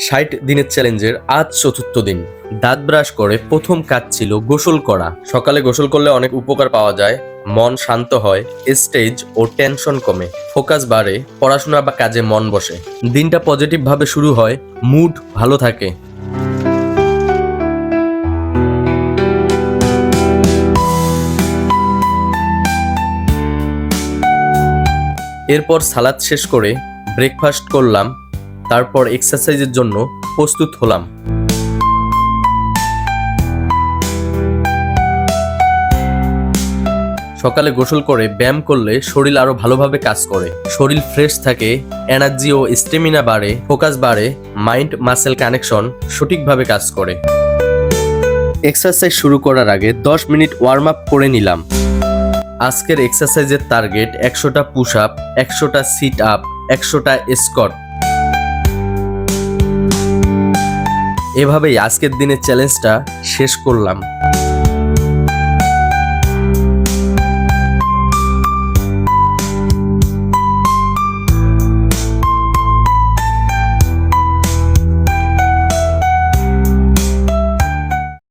60 দিনের চ্যালেঞ্জের আজ চতুর্থ দিন। দাঁত ব্রাশ করে প্রথম কাজ ছিল গোসল করা। সকালে গোসল করলে অনেক উপকার পাওয়া যায়। মন শান্ত হয়, স্টেজ ও টেনশন কমে, ফোকাস বাড়ে, পড়াশোনা বা কাজে মন বসে। দিনটা পজিটিভ ভাবে শুরু হয়, মুড ভালো থাকে। এরপর সালাদ শেষ করে ব্রেকফাস্ট করলাম, তারপর এক্সারসাইজের জন্য প্রস্তুত হলাম। সকালে গোসল করে ব্যায়াম করলে শরীর আরো ভালোভাবে কাজ করে, শরীর ফ্রেশ থাকে, এনার্জি ও স্টেমিনা বাড়ে, ফোকাস বাড়ে, মাইন্ড মাসেল কানেকশন সঠিকভাবে কাজ করে। এক্সারসাইজ শুরু করার আগে 10 মিনিট ওয়ার্ম আপ করে নিলাম। আজকের এক্সারসাইজের টার্গেট 100টা পুশ আপ, 100টা সিট আপ, 100টা স্কোয়াট। এভাবেই আজকের দিনের চ্যালেঞ্জটা শেষ করলাম।